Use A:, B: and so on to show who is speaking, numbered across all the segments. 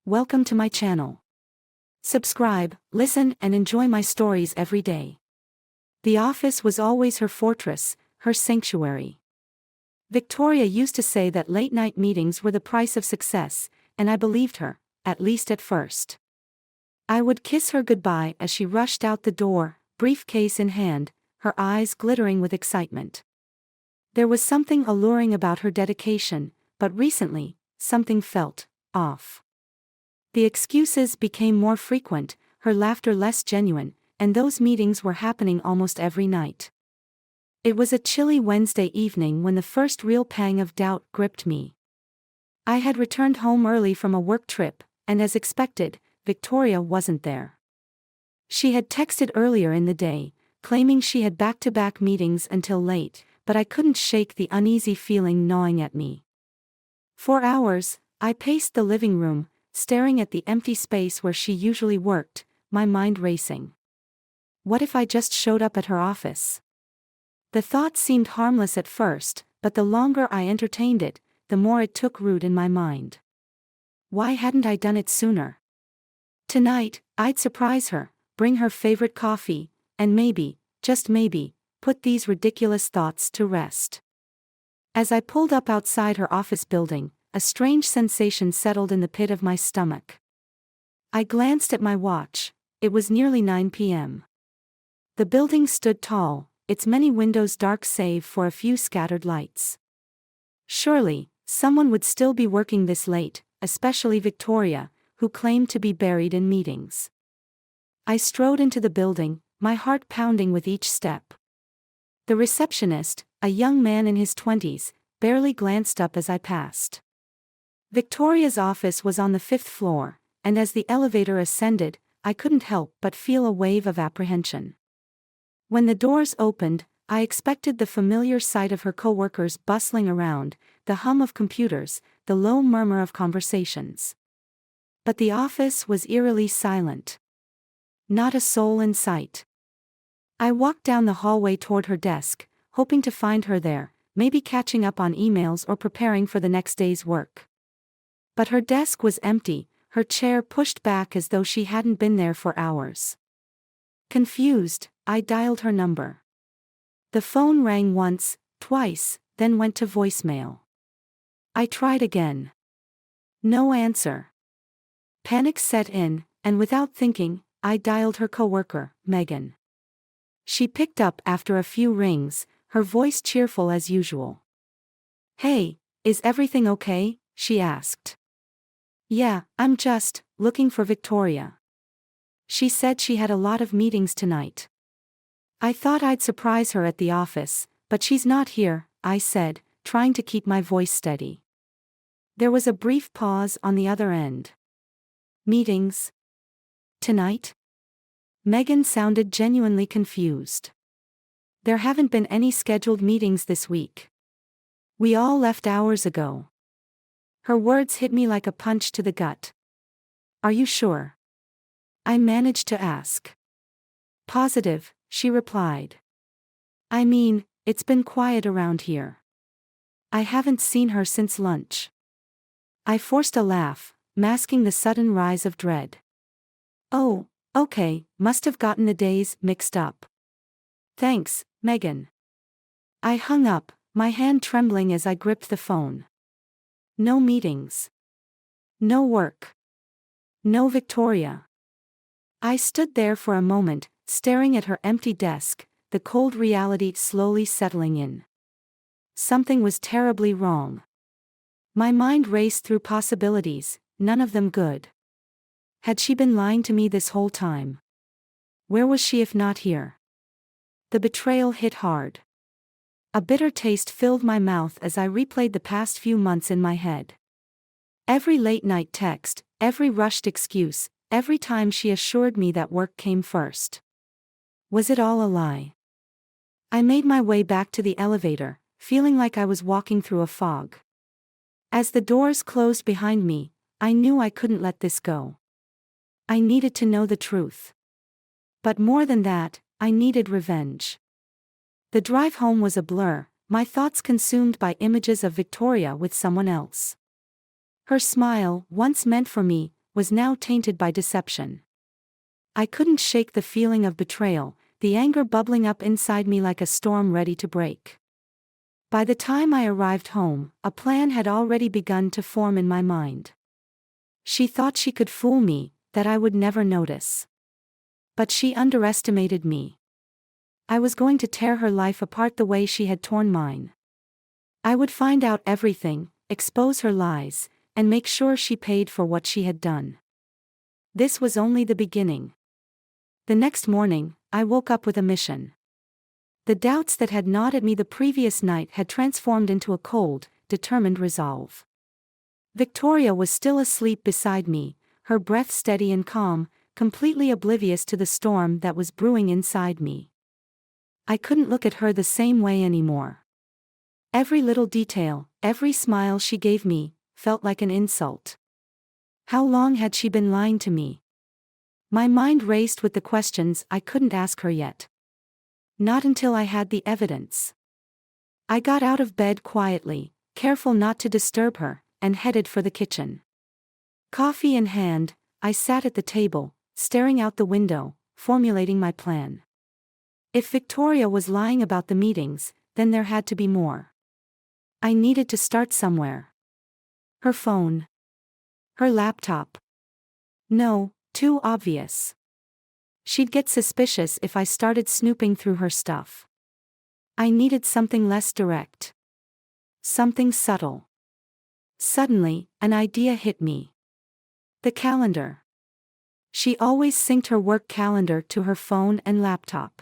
A: Welcome to my channel. Subscribe, listen, and enjoy my stories every day. The office was always her fortress, her sanctuary. Victoria used to say that late-night meetings were the price of success, and I believed her, at least at first. I would kiss her goodbye as she rushed out the door, briefcase in hand, her eyes glittering with excitement. There was something alluring about her dedication, but recently, something felt off. The excuses became more frequent, her laughter less genuine, and those meetings were happening almost every night. It was a chilly Wednesday evening when the first real pang of doubt gripped me. I had returned home early from a work trip, and as expected, Victoria wasn't there. She had texted earlier in the day, claiming she had back-to-back meetings until late, but I couldn't shake the uneasy feeling gnawing at me. For hours, I paced the living room, staring at the empty space where she usually worked, my mind racing. What if I just showed up at her office? The thought seemed harmless at first, but the longer I entertained it, the more it took root in my mind. Why hadn't I done it sooner? Tonight, I'd surprise her, bring her favorite coffee, and maybe, just maybe, put these ridiculous thoughts to rest. As I pulled up outside her office building, a strange sensation settled in the pit of my stomach. I glanced at my watch. It was nearly 9 p.m. The building stood tall, its many windows dark save for a few scattered lights. Surely, someone would still be working this late, especially Victoria, who claimed to be buried in meetings. I strode into the building, my heart pounding with each step. The receptionist, a young man in his 20s, barely glanced up as I passed. Victoria's office was on the 5th floor, and as the elevator ascended, I couldn't help but feel a wave of apprehension. When the doors opened, I expected the familiar sight of her coworkers bustling around, the hum of computers, the low murmur of conversations. But the office was eerily silent. Not a soul in sight. I walked down the hallway toward her desk, hoping to find her there, maybe catching up on emails or preparing for the next day's work. But her desk was empty, her chair pushed back as though she hadn't been there for hours. Confused, I dialed her number. The phone rang once, twice, then went to voicemail. I tried again. No answer. Panic set in, and without thinking, I dialed her coworker, Megan. She picked up after a few rings, her voice cheerful as usual. "Hey, is everything okay?" she asked. "Yeah, I'm just looking for Victoria. She said she had a lot of meetings tonight." I thought I'd surprise her at the office, but she's not here, I said, trying to keep my voice steady. There was a brief pause on the other end. "Meetings? Tonight?" Megan sounded genuinely confused. "There haven't been any scheduled meetings this week. We all left hours ago." Her words hit me like a punch to the gut. "Are you sure?" I managed to ask. "Positive," she replied. "I mean, it's been quiet around here. I haven't seen her since lunch." I forced a laugh, masking the sudden rise of dread. "Oh, okay, must have gotten the days mixed up. Thanks, Megan." I hung up, my hand trembling as I gripped the phone. No meetings. No work. No Victoria. I stood there for a moment, staring at her empty desk, the cold reality slowly settling in. Something was terribly wrong. My mind raced through possibilities, none of them good. Had she been lying to me this whole time? Where was she if not here? The betrayal hit hard. A bitter taste filled my mouth as I replayed the past few months in my head. Every late-night text, every rushed excuse, every time she assured me that work came first. Was it all a lie? I made my way back to the elevator, feeling like I was walking through a fog. As the doors closed behind me, I knew I couldn't let this go. I needed to know the truth. But more than that, I needed revenge. The drive home was a blur, my thoughts consumed by images of Victoria with someone else. Her smile, once meant for me, was now tainted by deception. I couldn't shake the feeling of betrayal, the anger bubbling up inside me like a storm ready to break. By the time I arrived home, a plan had already begun to form in my mind. She thought she could fool me, that I would never notice. But she underestimated me. I was going to tear her life apart the way she had torn mine. I would find out everything, expose her lies, and make sure she paid for what she had done. This was only the beginning. The next morning, I woke up with a mission. The doubts that had gnawed at me the previous night had transformed into a cold, determined resolve. Victoria was still asleep beside me, her breath steady and calm, completely oblivious to the storm that was brewing inside me. I couldn't look at her the same way anymore. Every little detail, every smile she gave me, felt like an insult. How long had she been lying to me? My mind raced with the questions I couldn't ask her yet. Not until I had the evidence. I got out of bed quietly, careful not to disturb her, and headed for the kitchen. Coffee in hand, I sat at the table, staring out the window, formulating my plan. If Victoria was lying about the meetings, then there had to be more. I needed to start somewhere. Her phone. Her laptop. No, too obvious. She'd get suspicious if I started snooping through her stuff. I needed something less direct. Something subtle. Suddenly, an idea hit me. The calendar. She always synced her work calendar to her phone and laptop.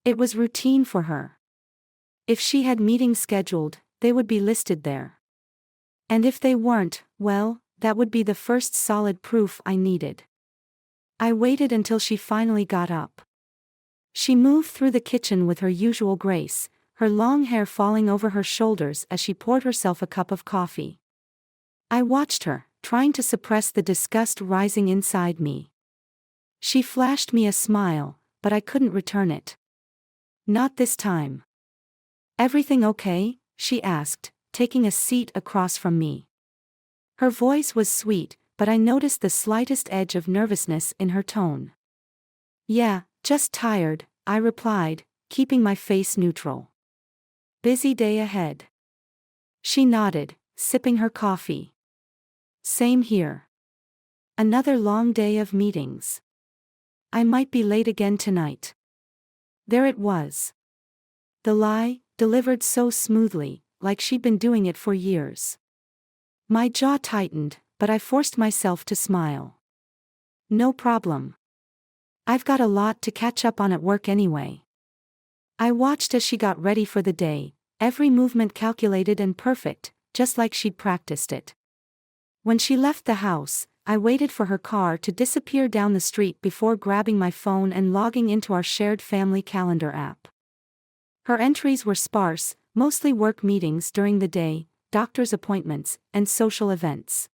A: It was routine for her. If she had meetings scheduled, they would be listed there. And if they weren't, well, that would be the first solid proof I needed. I waited until she finally got up. She moved through the kitchen with her usual grace, her long hair falling over her shoulders as she poured herself a cup of coffee. I watched her, trying to suppress the disgust rising inside me. She flashed me a smile, but I couldn't return it. Not this time. "Everything okay?" she asked, taking a seat across from me. Her voice was sweet, but I noticed the slightest edge of nervousness in her tone. "Yeah, just tired," I replied, keeping my face neutral. "Busy day ahead?" She nodded, sipping her coffee. "Same here. Another long day of meetings. I might be late again tonight." There it was. The lie, delivered so smoothly, like she'd been doing it for years. My jaw tightened, but I forced myself to smile. "No problem. I've got a lot to catch up on at work anyway." I watched as she got ready for the day, every movement calculated and perfect, just like she'd practiced it. When she left the house, I waited for her car to disappear down the street before grabbing my phone and logging into our shared family calendar app. Her entries were sparse, mostly work meetings during the day, doctor's appointments, and social events.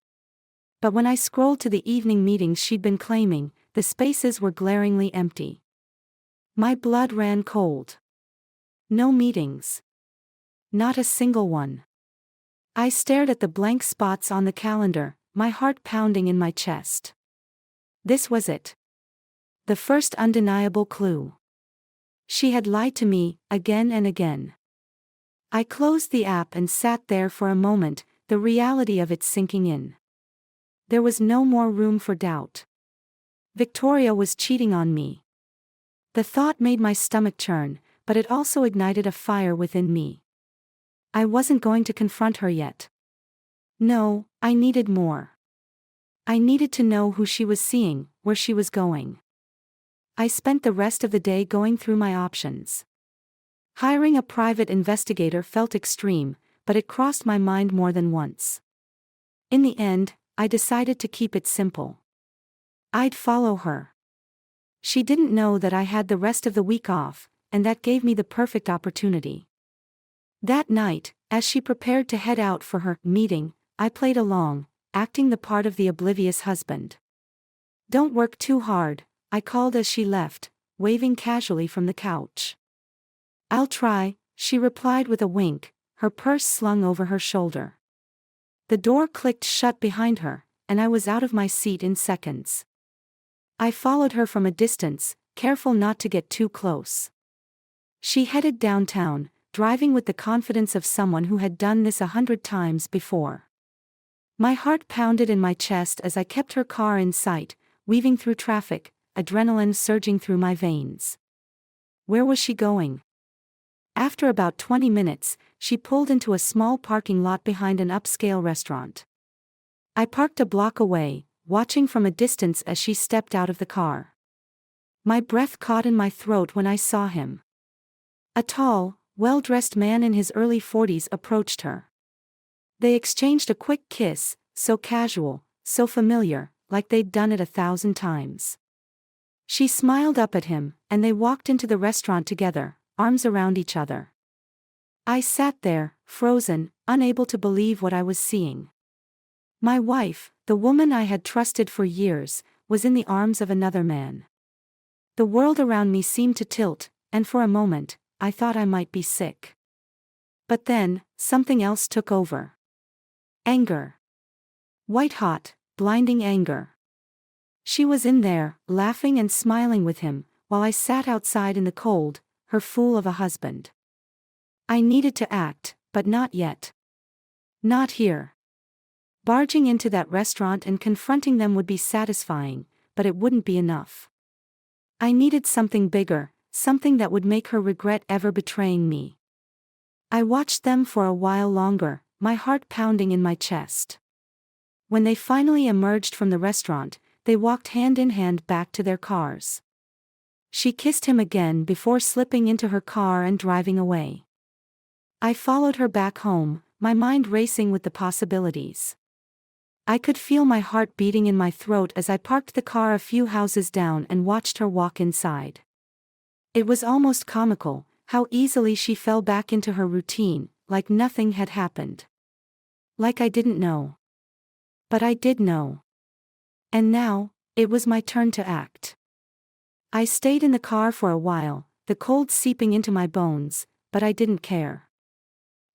A: But when I scrolled to the evening meetings she'd been claiming, the spaces were glaringly empty. My blood ran cold. No meetings. Not a single one. I stared at the blank spots on the calendar, my heart pounding in my chest. This was it. The first undeniable clue. She had lied to me, again and again. I closed the app and sat there for a moment, the reality of it sinking in. There was no more room for doubt. Victoria was cheating on me. The thought made my stomach churn, but it also ignited a fire within me. I wasn't going to confront her yet. No, I needed more. I needed to know who she was seeing, where she was going. I spent the rest of the day going through my options. Hiring a private investigator felt extreme, but it crossed my mind more than once. In the end, I decided to keep it simple. I'd follow her. She didn't know that I had the rest of the week off, and that gave me the perfect opportunity. That night, as she prepared to head out for her meeting, I played along, acting the part of the oblivious husband. "Don't work too hard," I called as she left, waving casually from the couch. "I'll try," she replied with a wink, her purse slung over her shoulder. The door clicked shut behind her, and I was out of my seat in seconds. I followed her from a distance, careful not to get too close. She headed downtown, driving with the confidence of someone who had done this 100 times before. My heart pounded in my chest as I kept her car in sight, weaving through traffic, adrenaline surging through my veins. Where was she going? After about 20 minutes, she pulled into a small parking lot behind an upscale restaurant. I parked a block away, watching from a distance as she stepped out of the car. My breath caught in my throat when I saw him. A tall, well-dressed man in his early 40s approached her. They exchanged a quick kiss, so casual, so familiar, like they'd done it 1,000 times. She smiled up at him, and they walked into the restaurant together, arms around each other. I sat there, frozen, unable to believe what I was seeing. My wife, the woman I had trusted for years, was in the arms of another man. The world around me seemed to tilt, and for a moment, I thought I might be sick. But then, something else took over. Anger. White-hot, blinding anger. She was in there, laughing and smiling with him, while I sat outside in the cold, her fool of a husband. I needed to act, but not yet. Not here. Barging into that restaurant and confronting them would be satisfying, but it wouldn't be enough. I needed something bigger, something that would make her regret ever betraying me. I watched them for a while longer, my heart pounding in my chest. When they finally emerged from the restaurant, they walked hand in hand back to their cars. She kissed him again before slipping into her car and driving away. I followed her back home, my mind racing with the possibilities. I could feel my heart beating in my throat as I parked the car a few houses down and watched her walk inside. It was almost comical, how easily she fell back into her routine, like nothing had happened. Like I didn't know. But I did know. And now, it was my turn to act. I stayed in the car for a while, the cold seeping into my bones, but I didn't care.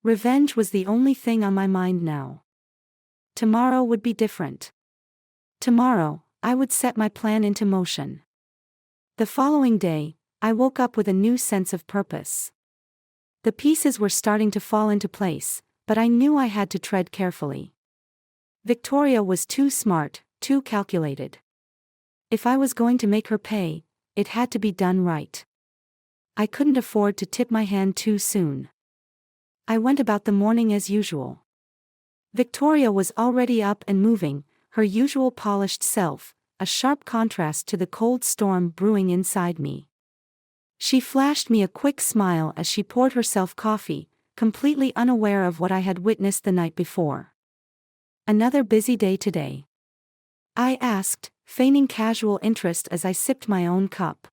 A: Revenge was the only thing on my mind now. Tomorrow would be different. Tomorrow, I would set my plan into motion. The following day, I woke up with a new sense of purpose. The pieces were starting to fall into place, but I knew I had to tread carefully. Victoria was too smart, too calculated. If I was going to make her pay, it had to be done right. I couldn't afford to tip my hand too soon. I went about the morning as usual. Victoria was already up and moving, her usual polished self, a sharp contrast to the cold storm brewing inside me. She flashed me a quick smile as she poured herself coffee, completely unaware of what I had witnessed the night before. Another busy day today? I asked, feigning casual interest as I sipped my own cup.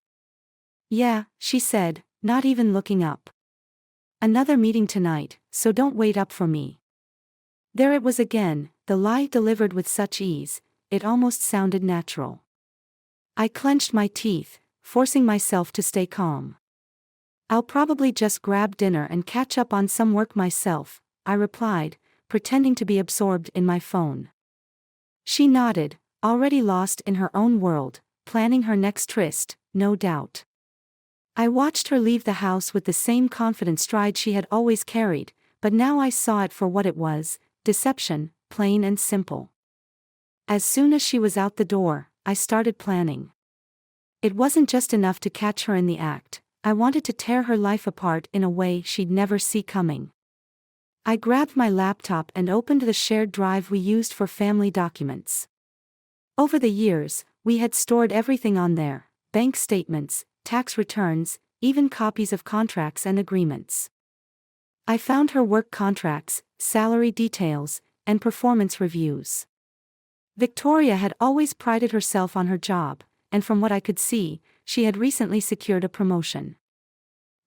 A: Yeah, she said, not even looking up. Another meeting tonight, so don't wait up for me. There it was again, the lie delivered with such ease, it almost sounded natural. I clenched my teeth, forcing myself to stay calm. I'll probably just grab dinner and catch up on some work myself, I replied, pretending to be absorbed in my phone. She nodded, already lost in her own world, planning her next tryst, no doubt. I watched her leave the house with the same confident stride she had always carried, but now I saw it for what it was, deception, plain and simple. As soon as she was out the door, I started planning. It wasn't just enough to catch her in the act, I wanted to tear her life apart in a way she'd never see coming. I grabbed my laptop and opened the shared drive we used for family documents. Over the years, we had stored everything on there, bank statements, tax returns, even copies of contracts and agreements. I found her work contracts, salary details, and performance reviews. Victoria had always prided herself on her job, and from what I could see, she had recently secured a promotion.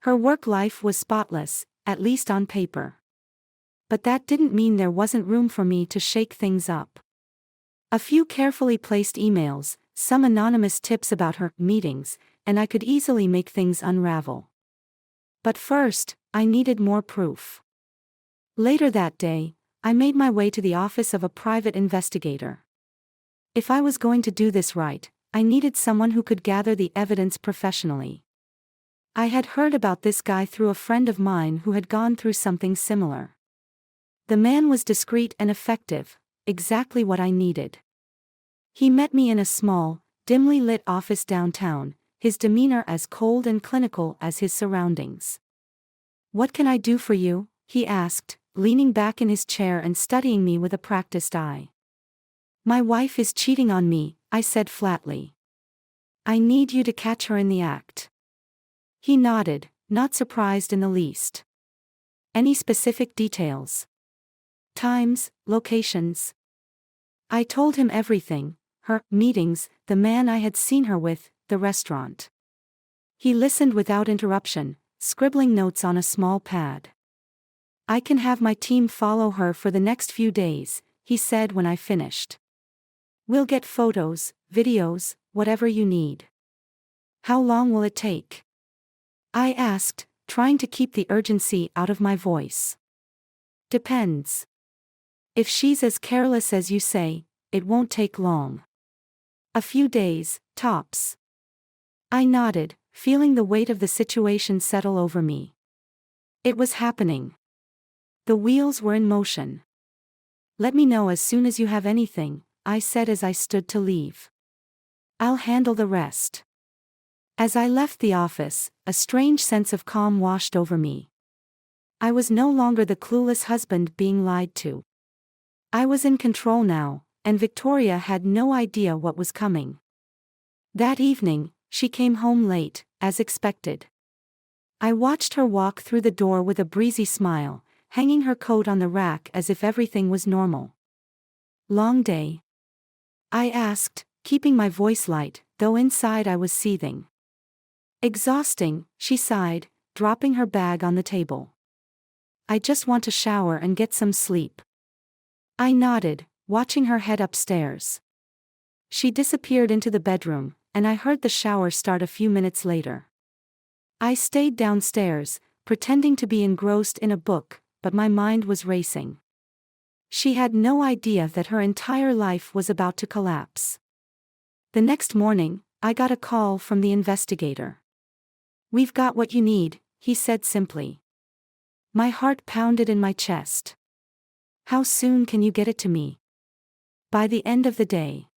A: Her work life was spotless, at least on paper. But that didn't mean there wasn't room for me to shake things up. A few carefully placed emails, some anonymous tips about her meetings, and I could easily make things unravel. But first, I needed more proof. Later that day, I made my way to the office of a private investigator. If I was going to do this right, I needed someone who could gather the evidence professionally. I had heard about this guy through a friend of mine who had gone through something similar. The man was discreet and effective, exactly what I needed. He met me in a small, dimly lit office downtown, his demeanor as cold and clinical as his surroundings. "What can I do for you?" he asked, leaning back in his chair and studying me with a practiced eye. "My wife is cheating on me," I said flatly. "I need you to catch her in the act." He nodded, not surprised in the least. "Any specific details? Times, locations?" I told him everything: her meetings, the man I had seen her with, the restaurant. He listened without interruption, scribbling notes on a small pad. "I can have my team follow her for the next few days," he said when I finished. "We'll get photos, videos, whatever you need." "How long will it take?" I asked, trying to keep the urgency out of my voice. "Depends. If she's as careless as you say, it won't take long. A few days, tops." I nodded, feeling the weight of the situation settle over me. It was happening. The wheels were in motion. "Let me know as soon as you have anything," I said as I stood to leave. "I'll handle the rest." As I left the office, a strange sense of calm washed over me. I was no longer the clueless husband being lied to. I was in control now, and Victoria had no idea what was coming. That evening, she came home late, as expected. I watched her walk through the door with a breezy smile, hanging her coat on the rack as if everything was normal. "Long day?" I asked, keeping my voice light, though inside I was seething. "Exhausting," she sighed, dropping her bag on the table. "I just want to shower and get some sleep." I nodded, watching her head upstairs. She disappeared into the bedroom, and I heard the shower start a few minutes later. I stayed downstairs, pretending to be engrossed in a book, but my mind was racing. She had no idea that her entire life was about to collapse. The next morning, I got a call from the investigator. "We've got what you need," he said simply. My heart pounded in my chest. "How soon can you get it to me?" "By the end of the day.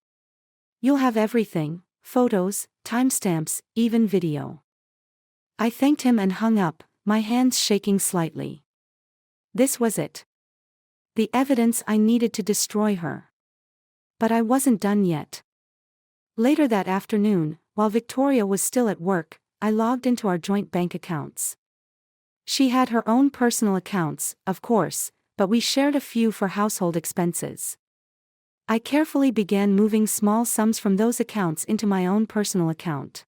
A: You'll have everything: photos, timestamps, even video." I thanked him and hung up, my hands shaking slightly. This was it. The evidence I needed to destroy her. But I wasn't done yet. Later that afternoon, while Victoria was still at work, I logged into our joint bank accounts. She had her own personal accounts, of course, but we shared a few for household expenses. I carefully began moving small sums from those accounts into my own personal account.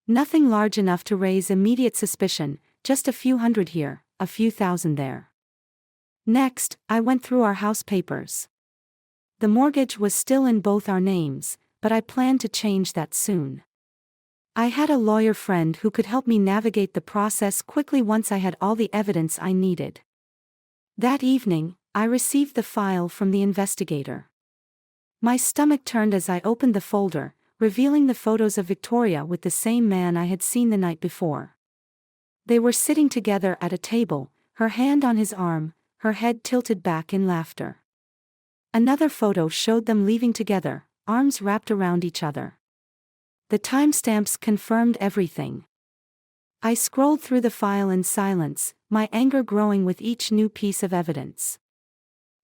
A: Nothing large enough to raise immediate suspicion, just a few hundred here, a few thousand there. Next, I went through our house papers. The mortgage was still in both our names, but I planned to change that soon. I had a lawyer friend who could help me navigate the process quickly once I had all the evidence I needed. That evening, I received the file from the investigator. My stomach turned as I opened the folder, revealing the photos of Victoria with the same man I had seen the night before. They were sitting together at a table, her hand on his arm, her head tilted back in laughter. Another photo showed them leaving together, arms wrapped around each other. The timestamps confirmed everything. I scrolled through the file in silence, my anger growing with each new piece of evidence.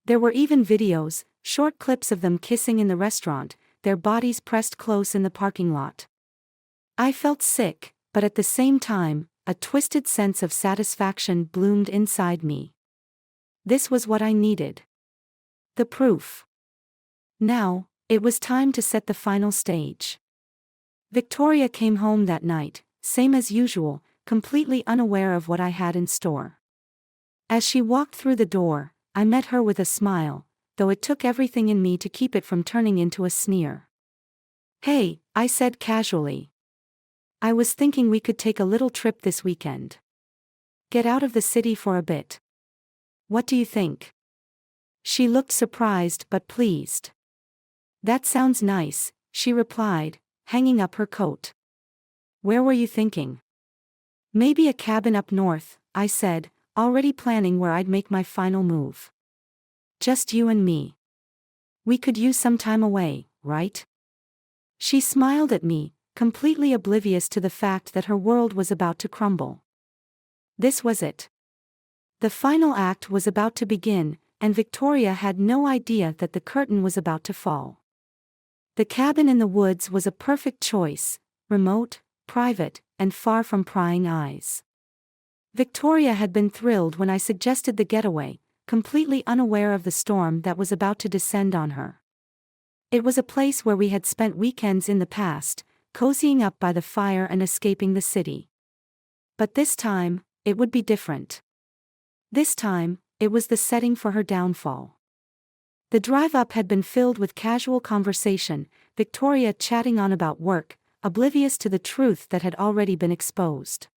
A: There were even videos, short clips of them kissing in the restaurant, their bodies pressed close in the parking lot. I felt sick, but at the same time, a twisted sense of satisfaction bloomed inside me. This was what I needed. The proof. Now, it was time to set the final stage. Victoria came home that night, same as usual, completely unaware of what I had in store. As she walked through the door, I met her with a smile, though it took everything in me to keep it from turning into a sneer. "Hey," I said casually. "I was thinking we could take a little trip this weekend. Get out of the city for a bit. What do you think?" She looked surprised but pleased. That sounds nice, she replied, hanging up her coat. Where were you thinking? Maybe a cabin up north, I said, already planning where I'd make my final move. Just you and me. We could use some time away, right? She smiled at me, completely oblivious to the fact that her world was about to crumble. This was it. The final act was about to begin, and Victoria had no idea that the curtain was about to fall. The cabin in the woods was a perfect choice, remote, private, and far from prying eyes. Victoria had been thrilled when I suggested the getaway, completely unaware of the storm that was about to descend on her. It was a place where we had spent weekends in the past, cozying up by the fire and escaping the city. But this time, it would be different. This time, it was the setting for her downfall. The drive up had been filled with casual conversation, Victoria chatting on about work, oblivious to the truth that had already been exposed.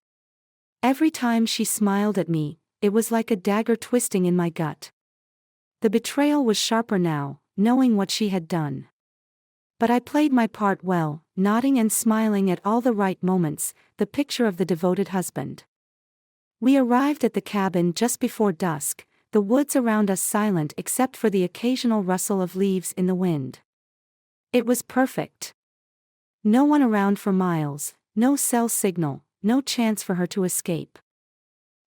A: Every time she smiled at me, it was like a dagger twisting in my gut. The betrayal was sharper now, knowing what she had done. But I played my part well, nodding and smiling at all the right moments, the picture of the devoted husband. We arrived at the cabin just before dusk, the woods around us silent except for the occasional rustle of leaves in the wind. It was perfect. No one around for miles, no cell signal, no chance for her to escape.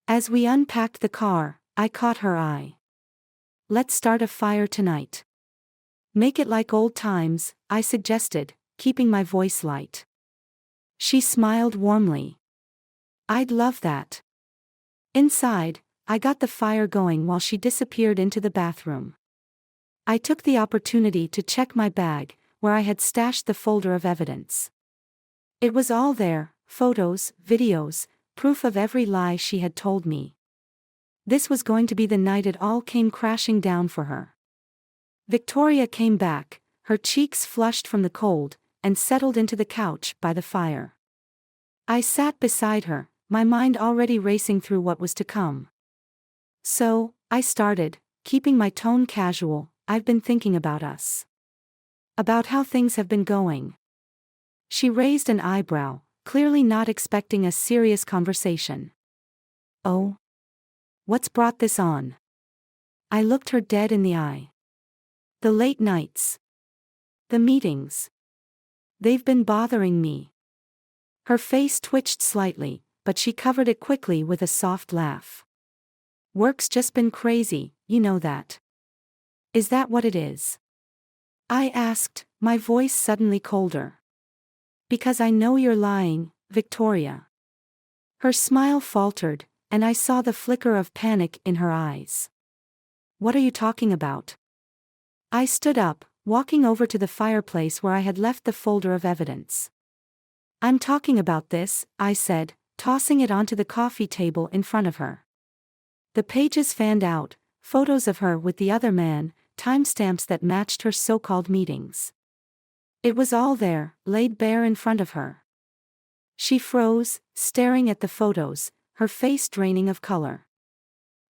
A: As we unpacked the car, I caught her eye. Let's start a fire tonight. Make it like old times, I suggested, keeping my voice light. She smiled warmly. I'd love that. Inside, I got the fire going while she disappeared into the bathroom. I took the opportunity to check my bag, where I had stashed the folder of evidence. It was all there, photos, videos, proof of every lie she had told me. This was going to be the night it all came crashing down for her. Victoria came back, her cheeks flushed from the cold, and settled into the couch by the fire. I sat beside her, my mind already racing through what was to come. So, I started, keeping my tone casual. I've been thinking about us. About how things have been going. She raised an eyebrow, clearly not expecting a serious conversation. Oh? What's brought this on? I looked her dead in the eye. The late nights. The meetings. They've been bothering me. Her face twitched slightly, but she covered it quickly with a soft laugh. Work's just been crazy, you know that. Is that what it is? I asked, my voice suddenly colder. Because I know you're lying, Victoria. Her smile faltered, and I saw the flicker of panic in her eyes. What are you talking about? I stood up, walking over to the fireplace where I had left the folder of evidence. I'm talking about this, I said, tossing it onto the coffee table in front of her. The pages fanned out, photos of her with the other man, timestamps that matched her so-called meetings. It was all there, laid bare in front of her. She froze, staring at the photos, her face draining of color.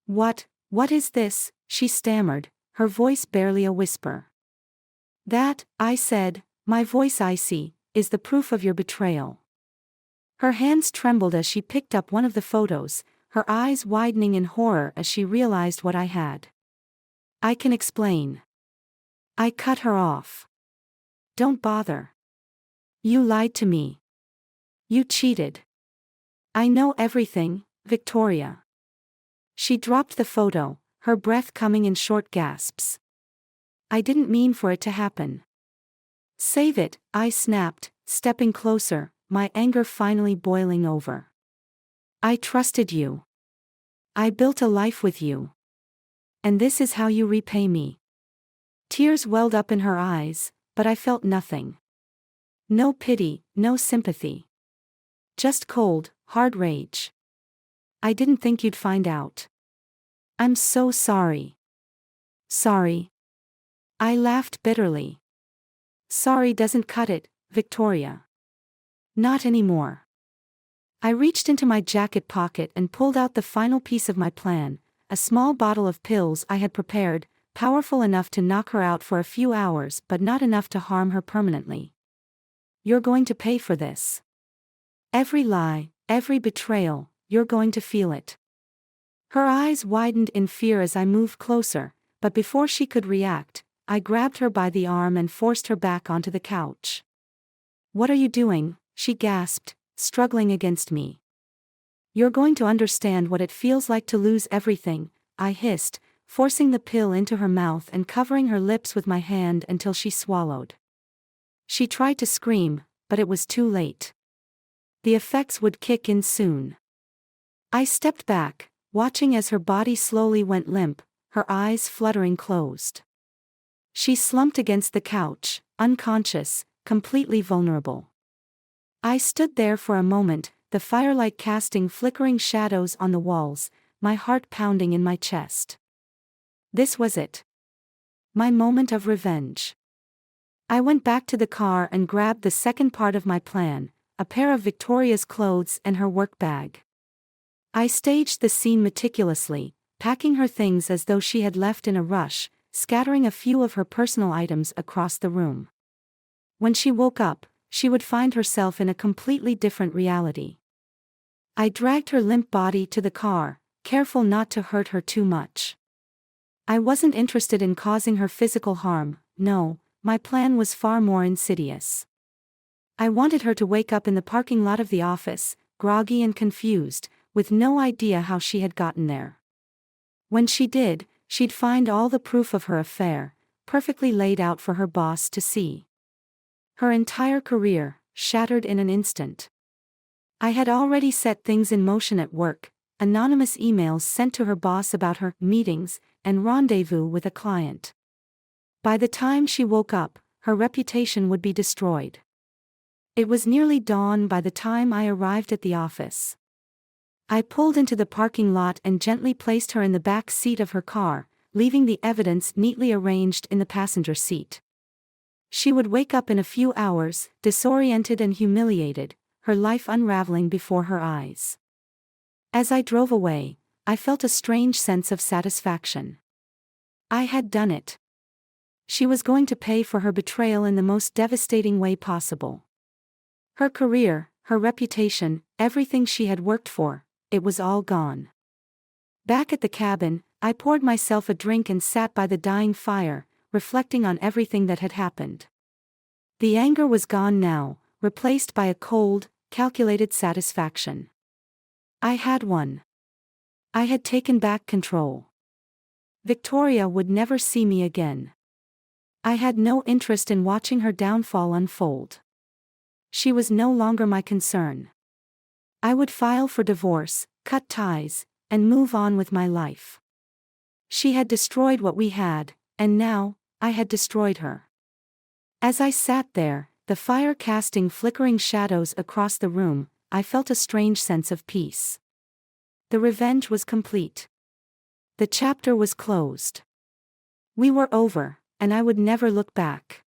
A: What is this? She stammered, her voice barely a whisper. That, I said, my voice icy, is the proof of your betrayal. Her hands trembled as she picked up one of the photos, her eyes widening in horror as she realized what I had. I can explain. I cut her off. Don't bother. You lied to me. You cheated. I know everything, Victoria. She dropped the photo, her breath coming in short gasps. I didn't mean for it to happen. Save it, I snapped, stepping closer, my anger finally boiling over. I trusted you. I built a life with you. And this is how you repay me. Tears welled up in her eyes, but I felt nothing. No pity, no sympathy. Just cold, hard rage. I didn't think you'd find out. I'm so sorry. Sorry. I laughed bitterly. Sorry doesn't cut it, Victoria. Not anymore. I reached into my jacket pocket and pulled out the final piece of my plan, a small bottle of pills I had prepared, powerful enough to knock her out for a few hours but not enough to harm her permanently. You're going to pay for this. Every lie, every betrayal, you're going to feel it. Her eyes widened in fear as I moved closer, but before she could react, I grabbed her by the arm and forced her back onto the couch. "What are you doing?" she gasped, struggling against me. "You're going to understand what it feels like to lose everything," I hissed, forcing the pill into her mouth and covering her lips with my hand until she swallowed. She tried to scream, but it was too late. The effects would kick in soon. I stepped back, watching as her body slowly went limp, her eyes fluttering closed. She slumped against the couch, unconscious, completely vulnerable. I stood there for a moment, the firelight casting flickering shadows on the walls, my heart pounding in my chest. This was it. My moment of revenge. I went back to the car and grabbed the second part of my plan, a pair of Victoria's clothes and her work bag. I staged the scene meticulously, packing her things as though she had left in a rush, scattering a few of her personal items across the room. When she woke up, she would find herself in a completely different reality. I dragged her limp body to the car, careful not to hurt her too much. I wasn't interested in causing her physical harm, no, my plan was far more insidious. I wanted her to wake up in the parking lot of the office, groggy and confused, with no idea how she had gotten there. When she did, she'd find all the proof of her affair, perfectly laid out for her boss to see. Her entire career, shattered in an instant. I had already set things in motion at work, anonymous emails sent to her boss about her meetings and rendezvous with a client. By the time she woke up, her reputation would be destroyed. It was nearly dawn by the time I arrived at the office. I pulled into the parking lot and gently placed her in the back seat of her car, leaving the evidence neatly arranged in the passenger seat. She would wake up in a few hours, disoriented and humiliated, her life unraveling before her eyes. As I drove away, I felt a strange sense of satisfaction. I had done it. She was going to pay for her betrayal in the most devastating way possible. Her career, her reputation, everything she had worked for, it was all gone. Back at the cabin, I poured myself a drink and sat by the dying fire, reflecting on everything that had happened. The anger was gone now, replaced by a cold, calculated satisfaction. I had won. I had taken back control. Victoria would never see me again. I had no interest in watching her downfall unfold. She was no longer my concern. I would file for divorce, cut ties, and move on with my life. She had destroyed what we had, and now, I had destroyed her. As I sat there, the fire casting flickering shadows across the room, I felt a strange sense of peace. The revenge was complete. The chapter was closed. We were over, and I would never look back.